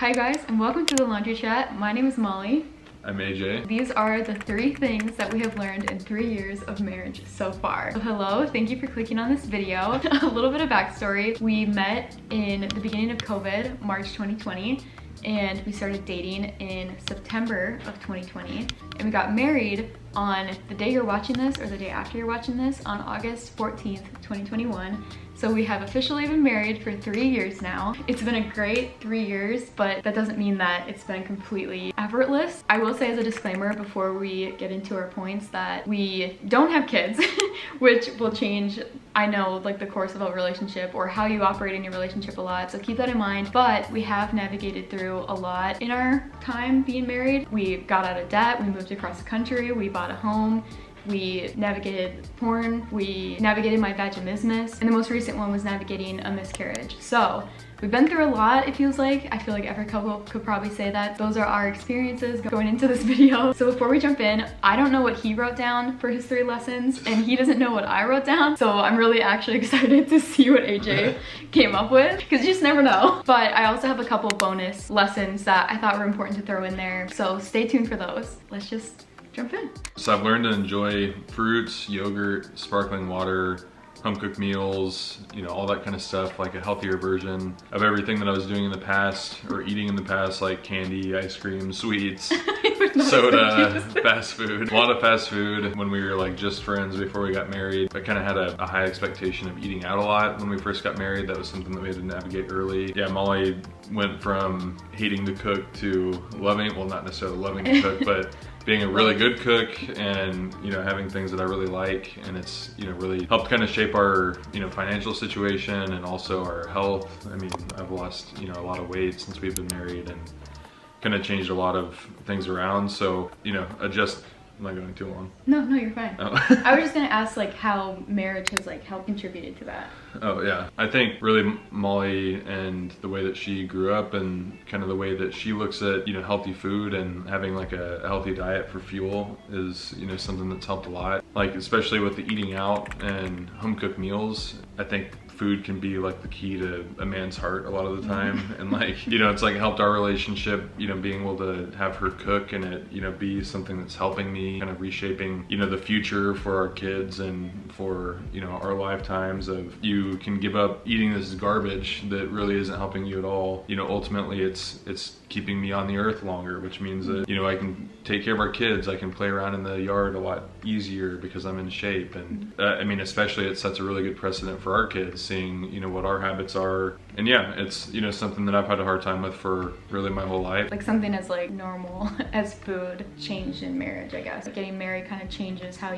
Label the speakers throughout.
Speaker 1: Hi guys, and welcome to the Laundry Chat. My name is Molly.
Speaker 2: I'm AJ.
Speaker 1: These are the 3 things that we have learned in 3 years of marriage so far. So hello, thank you for clicking on this video. A little bit of backstory. We met in the beginning of COVID, March 2020, and we started dating in September of 2020. And we got married on the day you're watching this, or the day after you're watching this, on August 14th, 2021. So we have officially been married for 3 years now. It's been a great 3 years, but that doesn't mean that it's been completely effortless. I will say as a disclaimer before we get into our points that we don't have kids, which will change, I know, like the course of a relationship or how you operate in your relationship a lot. So keep that in mind. But we have navigated through a lot in our time being married. We got out of debt, we moved across the country, we bought a home, we navigated porn, we navigated my vaginismus, and the most recent one was navigating a miscarriage. So we've been through a lot, it feels like. I feel like every couple could probably say that. Those are our experiences going into this video. So before we jump in, I don't know what he wrote down for his 3 lessons, and he doesn't know what I wrote down. So I'm really actually excited to see what AJ came up with, because you just never know. But I also have a couple bonus lessons that I thought were important to throw in there. So stay tuned for those. Let's just jump in.
Speaker 2: So I've learned to enjoy fruits, yogurt, sparkling water, home-cooked meals, you know, all that kind of stuff, like a healthier version of everything that I was doing in the past or eating in the past, like candy, ice cream, sweets, soda, fast food. A lot of fast food when we were like just friends before we got married. I kind of had a high expectation of eating out a lot when we first got married. That was something that we had to navigate early. Yeah, Molly went from hating to cook to loving, well, not necessarily loving to cook, but being a really good cook and, you know, having things that I really like. And it's, you know, really helped kind of shape our, you know, financial situation and also our health. I mean, I've lost, you know, a lot of weight since we've been married and kind of changed a lot of things around. So, you know, am I going too long?
Speaker 1: No, you're fine. Oh. I was just gonna ask like how marriage has like helped contributed to that.
Speaker 2: Oh yeah, I think really Molly and the way that she grew up and kind of the way that she looks at, you know, healthy food and having like a healthy diet for fuel is, you know, something that's helped a lot. Like especially with the eating out and home cooked meals, I think food can be like the key to a man's heart a lot of the time. And like, you know, it's like helped our relationship, you know, being able to have her cook and it, you know, be something that's helping me kind of reshaping, you know, the future for our kids and for, you know, our lifetimes of you can give up eating this garbage that really isn't helping you at all. You know, ultimately it's keeping me on the earth longer, which means that, you know, I can take care of our kids. I can play around in the yard a lot easier because I'm in shape. And I mean, especially it sets a really good precedent for our kids, seeing, you know, what our habits are. And yeah, it's, you know, something that I've had a hard time with for really my whole life.
Speaker 1: Like something as like normal as food changed in marriage, I guess. Like getting married kind of changes how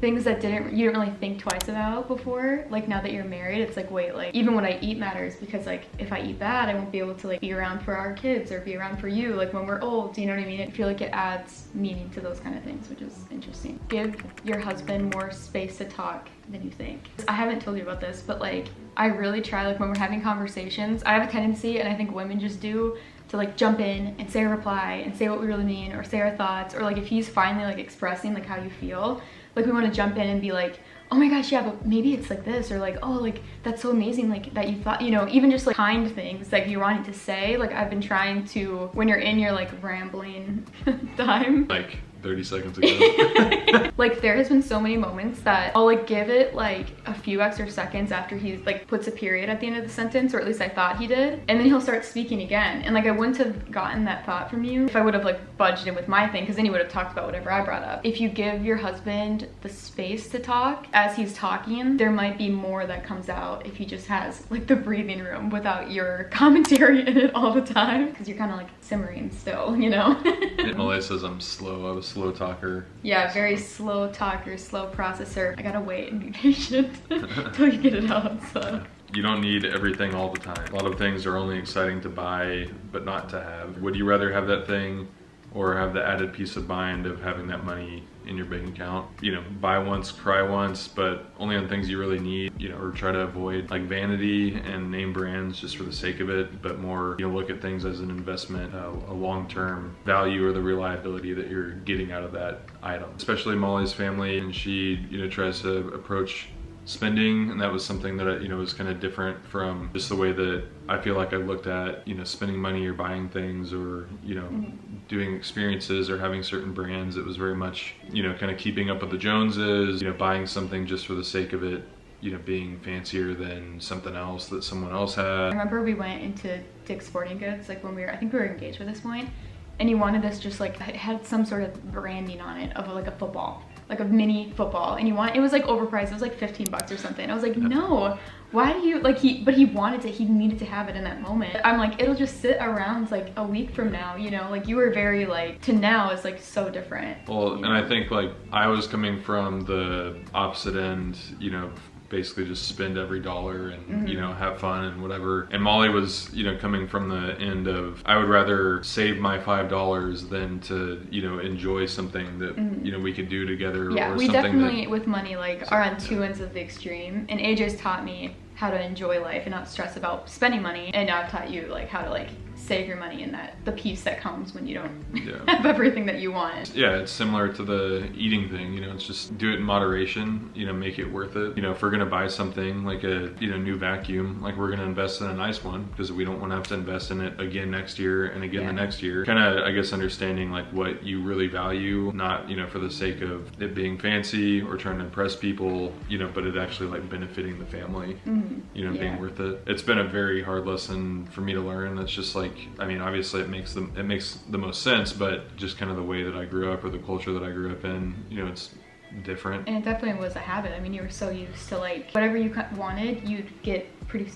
Speaker 1: things that you didn't really think twice about before. Like now that you're married, it's like, wait, like even what I eat matters, because like if I eat bad, I won't be able to like be around for our kids or be around for you, like when we're old, you know what I mean? I feel like it adds meaning to those kind of things, which is interesting. Give your husband more space to talk than you think. I haven't told you about this, but like I really try, like when we're having conversations, I have a tendency, and I think women just do, to like jump in and say a reply and say what we really mean or say our thoughts, or like if he's finally like expressing like how you feel, like we want to jump in and be like, oh my gosh, yeah, but maybe it's like this, or like, oh, like that's so amazing, like that you thought, you know, even just like kind things that you're wanting to say. Like I've been trying to, when you're in your like rambling time,
Speaker 2: like 30 seconds ago.
Speaker 1: Like there has been so many moments that I'll like give it like a few extra seconds after he like puts a period at the end of the sentence, or at least I thought he did, and then he'll start speaking again. And like I wouldn't have gotten that thought from you if I would have like budged in with my thing, because then he would have talked about whatever I brought up. If you give your husband the space to talk as he's talking, there might be more that comes out if he just has like the breathing room without your commentary in it all the time, because you're kind of like simmering still, you know.
Speaker 2: Molly says I'm slow. I was slow talker.
Speaker 1: Yeah, very slow talker, slow processor. I gotta wait and be patient till you get it out, so.
Speaker 2: You don't need everything all the time. A lot of things are only exciting to buy, but not to have. Would you rather have that thing or have the added peace of mind of having that money in your bank account? You know, buy once, cry once, but only on things you really need, you know, or try to avoid like vanity and name brands just for the sake of it, but more, you know, look at things as an investment, a long-term value or the reliability that you're getting out of that item. Especially Molly's family, and she, you know, tries to approach spending, and that was something that was kind of different from just the way that I feel like I looked at spending money or buying things or doing experiences or having certain brands. It was very much kind of keeping up with the Joneses, buying something just for the sake of it being fancier than something else that someone else had.
Speaker 1: I remember we went into Dick's Sporting Goods, like when I think we were engaged at this point, and he wanted this just like, it had some sort of branding on it of like a football, like a mini football, and it was like overpriced. It was like 15 bucks or something. I was like, no, why do you, like but he wanted to, he needed to have it in that moment. I'm like, it'll just sit around like a week from now, like you were very like, to now is like so different.
Speaker 2: Well, and I think like I was coming from the opposite end, basically just spend every dollar and have fun and whatever, and Molly was coming from the end of, I would rather save my $5 than to enjoy something that we could do together.
Speaker 1: Yeah,
Speaker 2: or
Speaker 1: we
Speaker 2: something
Speaker 1: definitely with money like are on two ends of the extreme, and AJ's taught me how to enjoy life and not stress about spending money, and I've taught you like how to like save your money and the peace that comes when you don't have everything that you want.
Speaker 2: Yeah, it's similar to the eating thing, it's just do it in moderation, make it worth it. If we're gonna buy something like a new vacuum, like we're gonna invest in a nice one because we don't want to have to invest in it again next year and again the next year. Kind of, I guess, understanding like what you really value, not for the sake of it being fancy or trying to impress people, but it actually like benefiting the family, being worth it. It's been a very hard lesson for me to learn. It's just like, I mean, obviously it makes the most sense, but just kind of the way that I grew up or the culture that I grew up in, it's different.
Speaker 1: And it definitely was a habit. I mean, you were so used to like whatever you wanted, you'd get pretty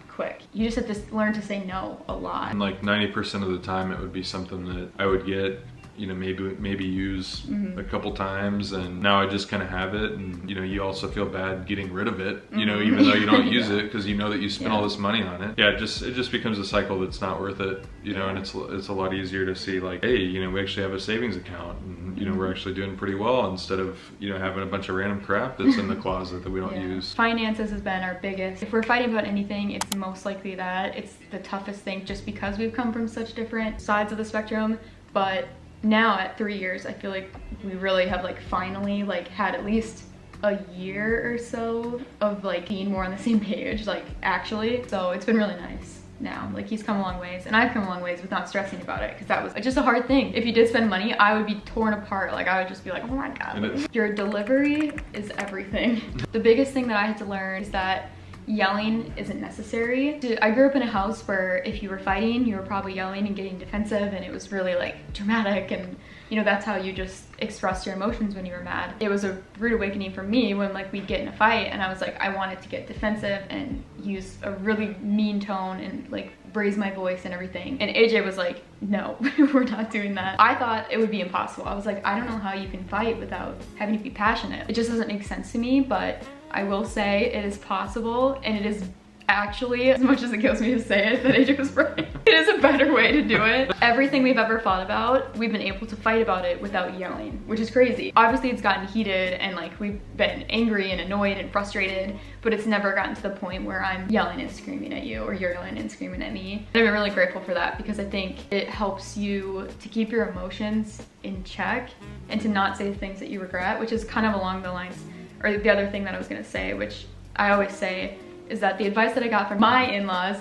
Speaker 1: quick. You just have to learn to say no a lot.
Speaker 2: And like 90% of the time, it would be something that I would get, maybe use a couple times, and now I just kind of have it, and you also feel bad getting rid of it, even though you don't use it because that you spent all this money on it. Yeah, it just becomes a cycle that's not worth it, and it's a lot easier to see like, hey, we actually have a savings account, and we're actually doing pretty well, instead of having a bunch of random crap that's in the closet that we don't use.
Speaker 1: Finances has been our biggest. If we're fighting about anything, it's most likely that it's the toughest thing, just because we've come from such different sides of the spectrum. But now at 3 years, I feel like we really have like finally like had at least a year or so of like being more on the same page, like actually. So it's been really nice now. Like he's come a long ways, and I've come a long ways with not stressing about it, because that was just a hard thing. If you did spend money, I would be torn apart. Like I would just be like, oh my God. Your delivery is everything. The biggest thing that I had to learn is that yelling isn't necessary. I grew up in a house where if you were fighting, you were probably yelling and getting defensive, and it was really like dramatic, and that's how you just expressed your emotions when you were mad. It was a rude awakening for me when like we'd get in a fight and I was like, I wanted to get defensive and use a really mean tone and like raise my voice and everything. And AJ was like, no, we're not doing that. I thought it would be impossible. I was like, I don't know how you can fight without having to be passionate. It just doesn't make sense to me, but I will say it is possible, and it is actually, as much as it kills me to say it, that AJ was right. It is a better way to do it. Everything we've ever fought about, we've been able to fight about it without yelling, which is crazy. Obviously it's gotten heated and like we've been angry and annoyed and frustrated, but it's never gotten to the point where I'm yelling and screaming at you or you're yelling and screaming at me. And I'm really grateful for that, because I think it helps you to keep your emotions in check and to not say things that you regret, which is kind of along the lines, or the other thing that I was gonna say, which I always say, is that the advice that I got from my in-laws,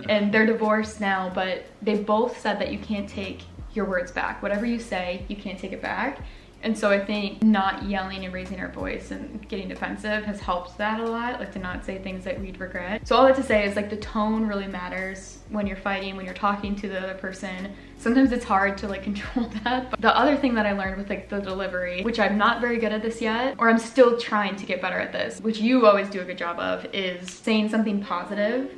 Speaker 1: and they're divorced now, but they both said that you can't take your words back. Whatever you say, you can't take it back. And so I think not yelling and raising our voice and getting defensive has helped that a lot, like to not say things that we'd regret. So all that to say is like the tone really matters when you're fighting, when you're talking to the other person. Sometimes it's hard to like control that. But the other thing that I learned with like the delivery, which I'm not very good at this yet, or I'm still trying to get better at this, which you always do a good job of, is saying something positive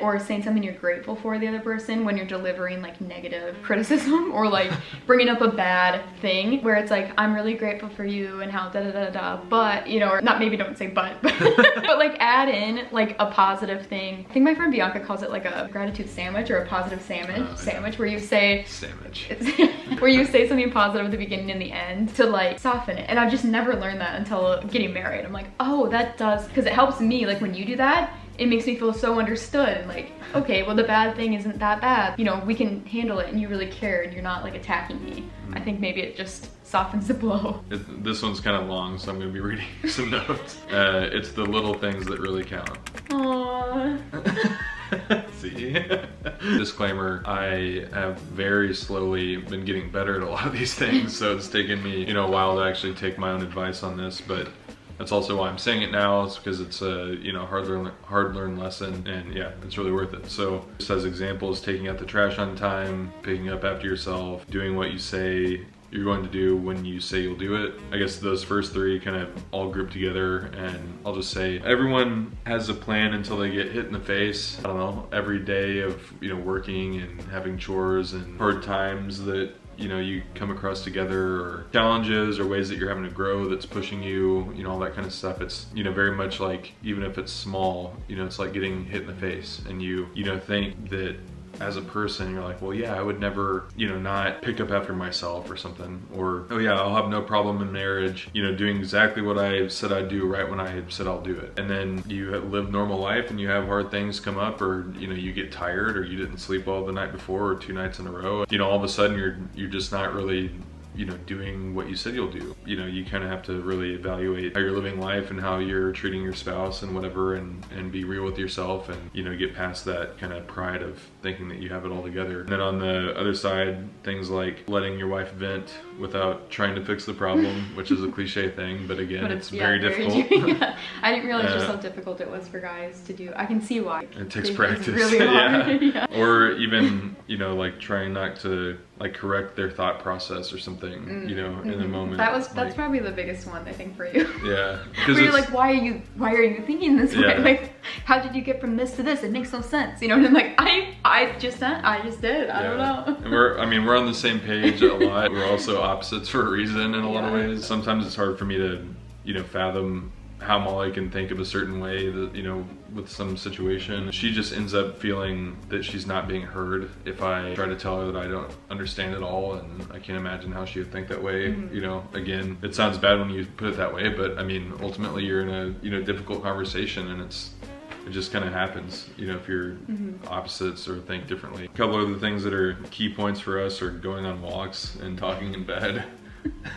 Speaker 1: or saying something you're grateful for the other person when you're delivering like negative criticism or like bringing up a bad thing, where it's like, I'm really grateful for you and how da da da da, but or not, maybe don't say but but like add in like a positive thing. I think my friend Bianca calls it like a gratitude sandwich or a positive sandwich where you say where you say something positive at the beginning and the end to like soften it. And I've just never learned that until getting married. I'm like, oh, that does, because it helps me, like when you do that, it makes me feel so understood. Like, okay, well the bad thing isn't that bad. You know, we can handle it and you really care and you're not like attacking me. I think maybe it just softens the blow.
Speaker 2: This one's kind of long, so I'm gonna be reading some notes. It's the little things that really count.
Speaker 1: Aww.
Speaker 2: See? Disclaimer, I have very slowly been getting better at a lot of these things, so it's taken me, you know, a while to actually take my own advice on this, but that's also why I'm saying it now. It's because it's a, you know, hard learned lesson, and yeah, it's really worth it. So just as examples, taking out the trash on time, picking up after yourself, doing what you say you're going to do when you say you'll do it. I guess those first three kind of all group together, and I'll just say everyone has a plan until they get hit in the face. I don't know, every day of, you know, working and having chores and hard times that, you know, you come across together, or challenges or ways that you're having to grow that's pushing you, you know, all that kind of stuff. It's, you know, very much like, even if it's small, you know, it's like getting hit in the face, and you know, think that as a person, you're like, well, yeah, I would never, you know, not pick up after myself or something. Or, oh yeah, I'll have no problem in marriage, you know, doing exactly what I said I'd do right when I said I'll do it. And then you live normal life and you have hard things come up, or, you know, you get tired, or you didn't sleep well the night before, or 2 nights in a row. You know, all of a sudden you're just not really, you know, doing what you said you'll do. You know, you kind of have to really evaluate how you're living life and how you're treating your spouse and whatever, and be real with yourself, and, you know, get past that kind of pride of thinking that you have it all together. And then on the other side, things like letting your wife vent without trying to fix the problem, which is a cliche thing, but again, it's very difficult.
Speaker 1: Yeah. I didn't realize just how difficult it was for guys to do. I can see why.
Speaker 2: It takes practice.
Speaker 1: Really hard.
Speaker 2: Yeah. Or even, you know, like trying not to like correct their thought process or something, you know, in the moment.
Speaker 1: That's like, probably the biggest one, I think, for you.
Speaker 2: Yeah.
Speaker 1: Where you're like, why are you thinking this way? Like, how did you get from this to this? It makes no sense, you know. And I'm like, I just did. I don't know.
Speaker 2: And we're on the same page a lot. We're also opposites for a reason in a lot of ways. Sometimes it's hard for me to, you know, fathom how Molly can think of a certain way that, you know, with some situation. She just ends up feeling that she's not being heard if I try to tell her that I don't understand it all, and I can't imagine how she would think that way. You know, again, it sounds bad when you put it that way, but I mean, ultimately you're in a, you know, difficult conversation, and it just kind of happens, you know, if you're opposites or think differently. A couple of the things that are key points for us are going on walks and talking in bed.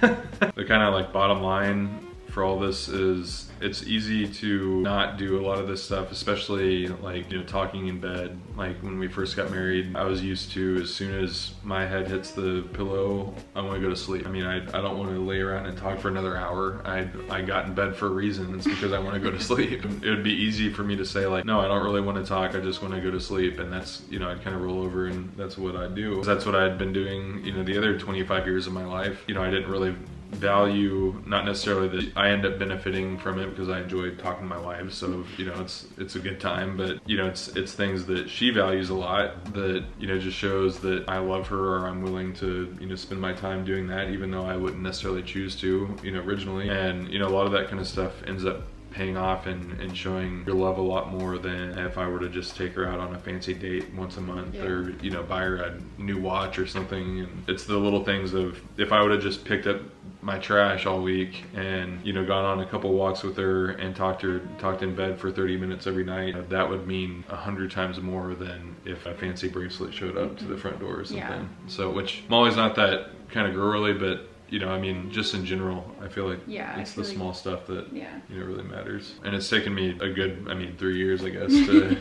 Speaker 2: The kind of like bottom line for all this is, it's easy to not do a lot of this stuff, especially like, you know, talking in bed. Like when we first got married, I was used to, as soon as my head hits the pillow, I want to go to sleep. I mean, I don't want to lay around and talk for another hour. I got in bed for a reason. It's because I want to go to sleep. It would be easy for me to say like, no, I don't really want to talk. I just want to go to sleep. And that's, you know, I'd kind of roll over and that's what I do. That's what I'd been doing, you know, the other 25 years of my life. You know, I didn't really value, not necessarily that I end up benefiting from it because I enjoyed talking to my wife, so, you know, it's a good time, but, you know, it's things that she values a lot that, you know, just shows that I love her, or I'm willing to, you know, spend my time doing that even though I wouldn't necessarily choose to, you know, originally. And, you know, a lot of that kind of stuff ends up paying off and showing your love a lot more than if I were to just take her out on a fancy date once a month, or, you know, buy her a new watch or something. And it's the little things of, if I would have just picked up my trash all week and, you know, gone on a couple walks with her and talked in bed for 30 minutes every night, that would mean 100 times more than if a fancy bracelet showed up to the front door or something. So, which Molly's not that kind of girly, but, you know, I mean, just in general, I feel like it's the small stuff that, you know, really matters. And it's taken me a good, 3 years, I guess, to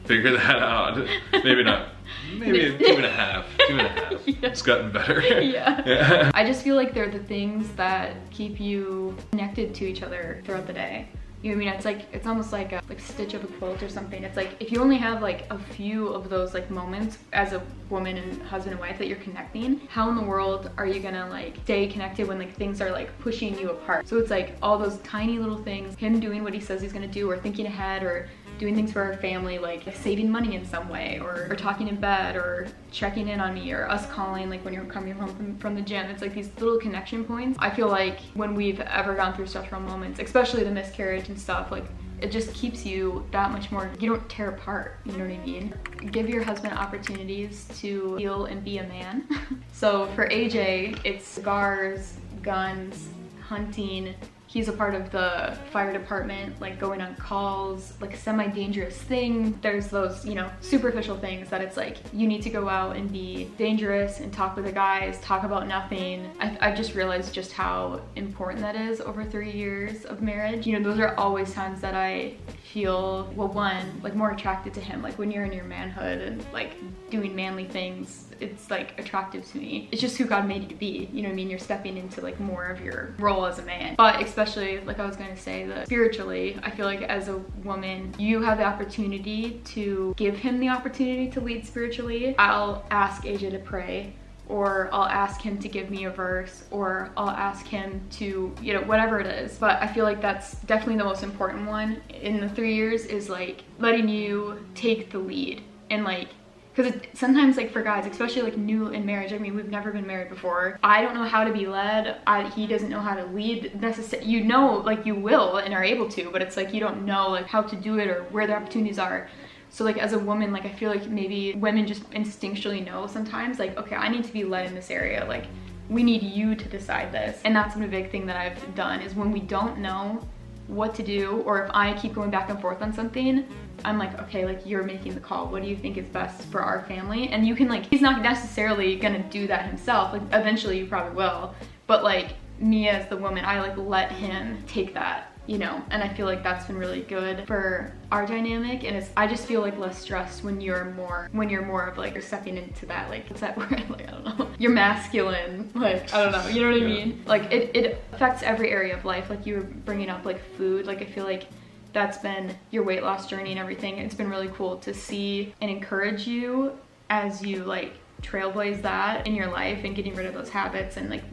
Speaker 2: figure that out. Maybe not, maybe two and a half. It's gotten better. Yeah.
Speaker 1: I just feel like they're the things that keep you connected to each other throughout the day. You know what I mean? It's like, it's almost like a stitch of a quilt or something. It's like, if you only have like a few of those like moments as a woman and husband and wife that you're connecting, how in the world are you gonna like stay connected when like things are like pushing you apart? So it's like all those tiny little things, him doing what he says he's gonna do, or thinking ahead, or doing things for our family, like saving money in some way, or talking in bed, or checking in on me, or us calling like when you're coming home from the gym. It's like these little connection points. I feel like when we've ever gone through stressful moments, especially the miscarriage and stuff, like it just keeps you that much more, you don't tear apart, you know what I mean? Give your husband opportunities to heal and be a man. So for AJ, it's cigars, guns, hunting, he's a part of the fire department, like going on calls, like a semi-dangerous thing. There's those, you know, superficial things that it's like, you need to go out and be dangerous and talk with the guys, talk about nothing. I've just realized just how important that is over 3 years of marriage. You know, those are always times that I feel, well, one, like more attracted to him. Like when you're in your manhood and like doing manly things, it's like attractive to me. It's just who God made you to be. You know what I mean? You're stepping into like more of your role as a man. But especially, like I was gonna say, that spiritually, I feel like as a woman, you have the opportunity to give him the opportunity to lead spiritually. I'll ask AJ to pray, or I'll ask him to give me a verse, or I'll ask him to, you know, whatever it is. But I feel like that's definitely the most important one in the 3 years, is like letting you take the lead. And like, because sometimes like for guys, especially like new in marriage, I mean, we've never been married before. I don't know how to be led. He doesn't know how to lead necessarily. You know, like you will and are able to, but it's like you don't know like how to do it or where the opportunities are. So like as a woman, like I feel like maybe women just instinctually know sometimes, like, okay, I need to be led in this area. Like we need you to decide this. And that's a big thing that I've done, is when we don't know what to do, or if I keep going back and forth on something, I'm like, okay, like you're making the call. What do you think is best for our family? And you can like, he's not necessarily gonna do that himself. Like eventually you probably will, but like me as the woman, I like let him take that, you know? And I feel like that's been really good for our dynamic. And I just feel like less stressed when you're more of like, you're stepping into that, like, what's that word? Like, I don't know. You're masculine, like, I don't know, you know what I mean? Like it affects every area of life. Like you were bringing up like food, like I feel like that's been your weight loss journey and everything. It's been really cool to see and encourage you as you like trailblaze that in your life and getting rid of those habits and like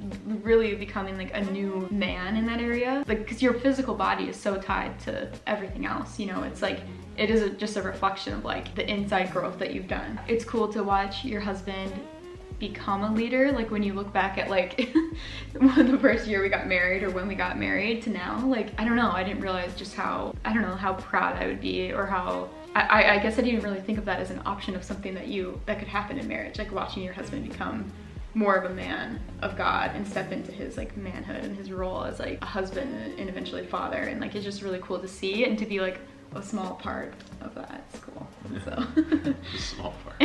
Speaker 1: really becoming like a new man in that area. Like, because your physical body is so tied to everything else, you know? It's like, it is just a reflection of like the inside growth that you've done. It's cool to watch your husband become a leader. Like when you look back at like the first year we got married, or when we got married to now, like, I don't know, I didn't realize just how, I don't know, how proud I would be, or how, I guess I didn't really think of that as an option of something that could happen in marriage, like watching your husband become more of a man of God and step into his like manhood and his role as like a husband and eventually father. And like, it's just really cool to see and to be like a small part of that. It's cool. So
Speaker 2: a small part.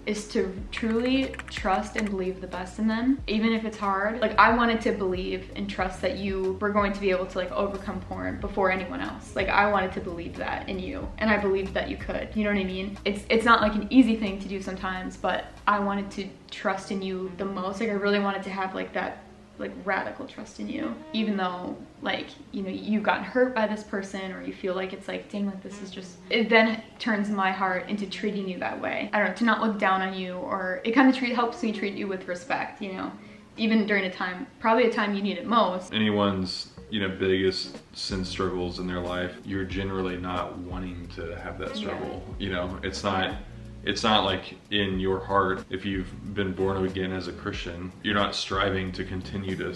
Speaker 1: Is to truly trust and believe the best in them, even if it's hard. Like I wanted to believe and trust that you were going to be able to like overcome porn before anyone else. Like I wanted to believe that in you, and I believed that you could, you know what I mean? It's not like an easy thing to do sometimes, but I wanted to trust in you the most. Like I really wanted to have like that like radical trust in you, even though like, you know, you've gotten hurt by this person, or you feel like it's like, dang, like this is just, it then turns my heart into treating you that way. I don't know, to not look down on you, or it kind of helps me treat you with respect, you know, even during a time, probably a time you need it most.
Speaker 2: Anyone's, you know, biggest sin struggles in their life, you're generally not wanting to have that struggle. Yeah. You know, it's not like in your heart, if you've been born again as a Christian, you're not striving to continue to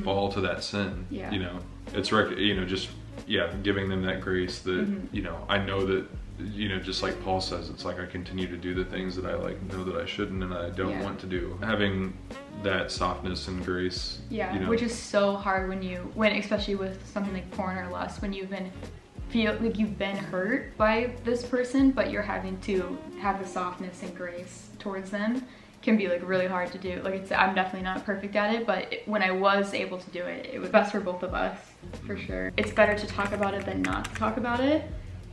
Speaker 2: fall to that sin. Yeah. You know, it's, you know, just, yeah, giving them that grace that, you know, I know that, you know, just like Paul says, it's like I continue to do the things that I like know that I shouldn't and I don't want to do. Having that softness and grace. Yeah, you know, which
Speaker 1: is so hard when especially with something like porn or lust, when you've been feel like you've been hurt by this person, but you're having to have the softness and grace towards them, can be like really hard to do. Like I'm definitely not perfect at it, but when I was able to do it, it was best for both of us, for sure. It's better to talk about it than not to talk about it.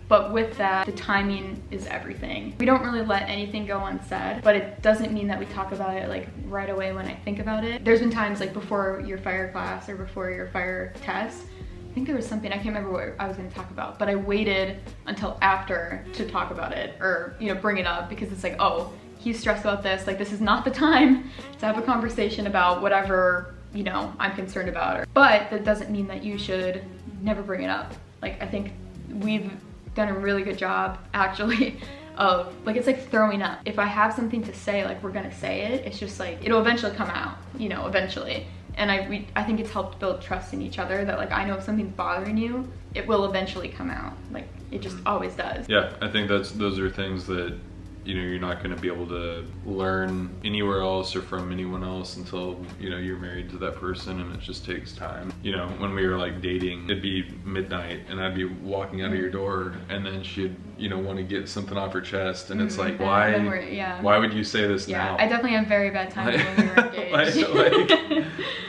Speaker 1: But with that, the timing is everything. We don't really let anything go unsaid, but it doesn't mean that we talk about it like right away when I think about it. There's been times like before your fire class or before your fire test, I think there was something, I can't remember what I was going to talk about, but I waited until after to talk about it, or, you know, bring it up, because it's like, oh, he's stressed about this, like this is not the time to have a conversation about whatever, you know, I'm concerned about. But that doesn't mean that you should never bring it up. Like I think we've done a really good job actually of like, it's like throwing up. If I have something to say, like we're gonna say it, it's just like, it'll eventually come out, you know, eventually. And I think it's helped build trust in each other, that like, I know if something's bothering you, it will eventually come out. Like it just always does.
Speaker 2: Yeah, I think those are things that, you know, you're not going to be able to learn anywhere else or from anyone else until, you know, you're married to that person, and it just takes time. You know, when we were like dating, it'd be midnight and I'd be walking out of your door, and then she'd, you know, want to get something off her chest, and it's like, why would you say this now?
Speaker 1: I definitely have very bad times when we were engaged.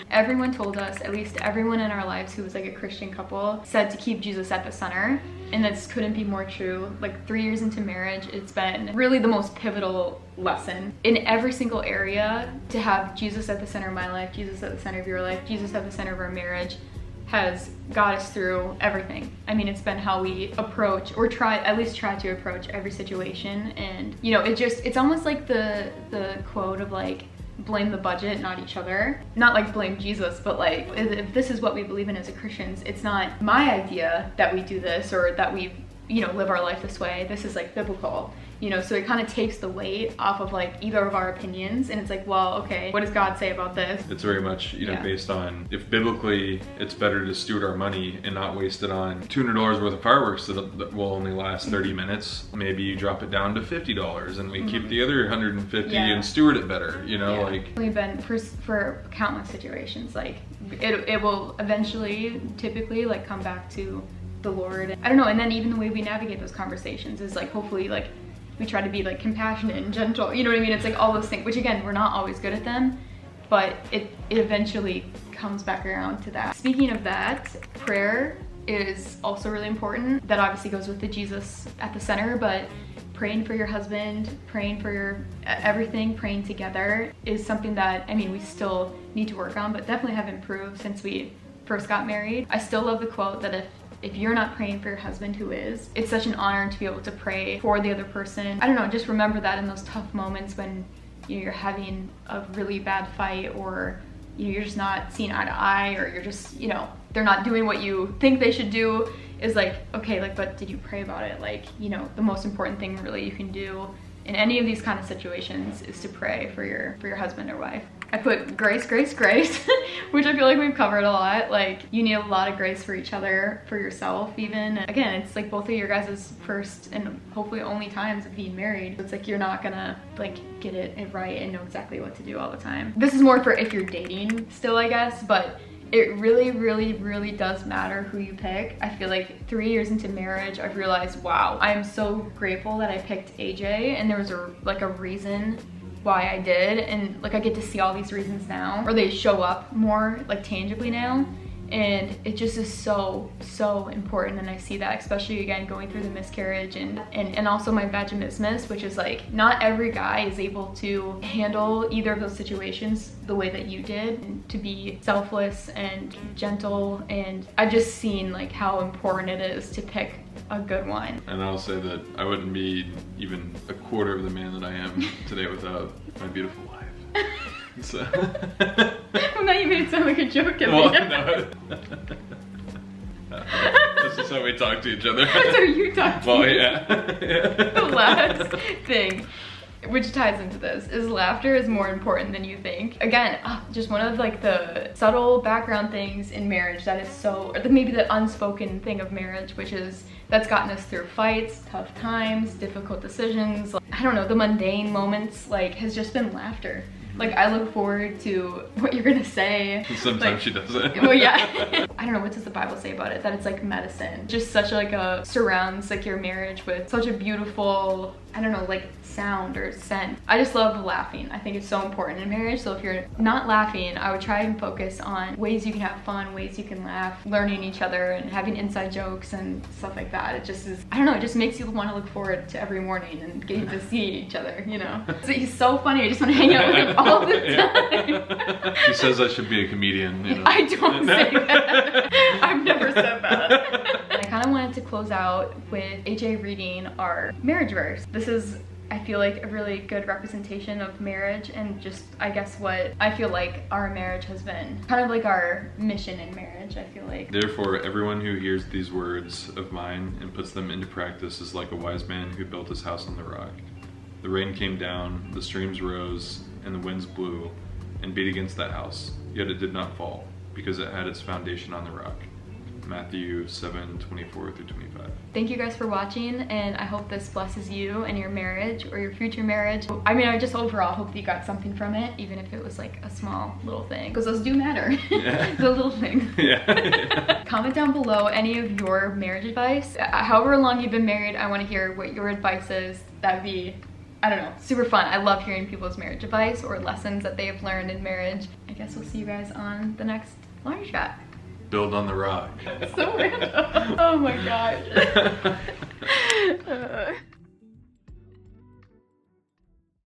Speaker 1: Everyone told us, at least everyone in our lives who was like a Christian couple, said to keep Jesus at the center, and this couldn't be more true. Like 3 years into marriage, it's been really the most pivotal lesson in every single area, to have Jesus at the center of my life, Jesus at the center of your life, Jesus at the center of our marriage, has got us through everything. I mean, it's been how we approach, or at least try to approach every situation. And you know, it's almost like the quote of like, blame the budget, not each other. Not like blame Jesus, but like, if this is what we believe in as a Christians, it's not my idea that we do this, or that we, you know, live our life this way. This is like biblical, you know, so it kind of takes the weight off of like either of our opinions, and it's like, well, okay, what does God say about this?
Speaker 2: It's very much, you know, based on, if biblically it's better to steward our money and not waste it on $200 worth of fireworks that will only last 30 minutes, maybe you drop it down to $50 and we keep the other 150 and steward it better, you know, like.
Speaker 1: We've been for countless situations, like it will eventually typically like come back to the Lord. I don't know, and then even the way we navigate those conversations is like, hopefully like we try to be like compassionate and gentle, you know what I mean? It's like all those things, which again, we're not always good at them, but it eventually comes back around to that. Speaking of that, prayer is also really important. That obviously goes with the Jesus at the center, but praying for your husband, praying for your everything, praying together is something that, I mean, we still need to work on, but definitely have improved since we first got married. I still love the quote that if you're not praying for your husband, who is? It's such an honor to be able to pray for the other person. I don't know, just remember that in those tough moments when, you know, you're having a really bad fight, or you know, you're just not seeing eye to eye, or you're just, you know, they're not doing what you think they should do, is like, okay, like, but did you pray about it? Like, you know, the most important thing really you can do in any of these kind of situations is to pray for your husband or wife. I put grace, grace, grace, which I feel like we've covered a lot. Like, you need a lot of grace for each other, for yourself even. Again, it's like both of your guys' first and hopefully only times of being married. It's like you're not gonna like get it right and know exactly what to do all the time. This is more for if you're dating still, I guess, but it really, really, really does matter who you pick. I feel like 3 years into marriage, I've realized, wow, I am so grateful that I picked AJ, and there was a reason why I did, and like I get to see all these reasons now, or they show up more like tangibly now, and it just is so important. And I see that especially again going through the miscarriage and also my vaginismus, which is like not every guy is able to handle either of those situations the way that you did, and to be selfless and gentle. And I've just seen like how important it is to pick a good one.
Speaker 2: And I'll say that I wouldn't be even a quarter of the man that I am today without my beautiful wife. So.
Speaker 1: Well, now you made it sound like a joke at
Speaker 2: well,
Speaker 1: me.
Speaker 2: No. This is how we talk to each other.
Speaker 1: That's how you talk to
Speaker 2: me.
Speaker 1: Well,
Speaker 2: yeah.
Speaker 1: The last thing, which ties into this, is laughter is more important than you think. Again, just one of like the subtle background things in marriage that is so, or maybe the unspoken thing of marriage, which is that's gotten us through fights, tough times, difficult decisions. Like, I don't know, the mundane moments, like, has just been laughter. Like, I look forward to what you're gonna say.
Speaker 2: Sometimes
Speaker 1: like,
Speaker 2: she doesn't.
Speaker 1: Well, yeah. I don't know, what does the Bible say about it? That it's like medicine. Just such like a, surrounds like your marriage with such a beautiful, I don't know, like sound or scent. I just love laughing. I think it's so important in marriage. So if you're not laughing, I would try and focus on ways you can have fun, ways you can laugh, learning each other and having inside jokes and stuff like that. It just is, I don't know, it just makes you want to look forward to every morning and getting to see each other, you know? So he's so funny, I just want to hang out with him all the time.
Speaker 2: She says I should be a comedian, you know?
Speaker 1: I don't say that. I've never said that. I kind of wanted to close out with AJ reading our marriage verse. This is, I feel like, a really good representation of marriage and just, I guess, what I feel like our marriage has been. Kind of like our mission in marriage, I feel like.
Speaker 2: Therefore, everyone who hears these words of mine and puts them into practice is like a wise man who built his house on the rock. The rain came down, the streams rose, and the winds blew and beat against that house, yet it did not fall, because it had its foundation on the rock. Matthew 7:24 through 25.
Speaker 1: Thank you guys for watching, and I hope this blesses you and your marriage or your future marriage. I mean, I just overall hope that you got something from it, even if it was like a small little thing, because those do matter.
Speaker 2: Yeah.
Speaker 1: The little things.
Speaker 2: Yeah.
Speaker 1: Comment down below any of your marriage advice. However long you've been married, I want to hear what your advice is. That'd be, I don't know, super fun. I love hearing people's marriage advice or lessons that they have learned in marriage. I guess we'll see you guys on the next laundry chat.
Speaker 2: Build on the rock.
Speaker 1: So random. Oh my gosh.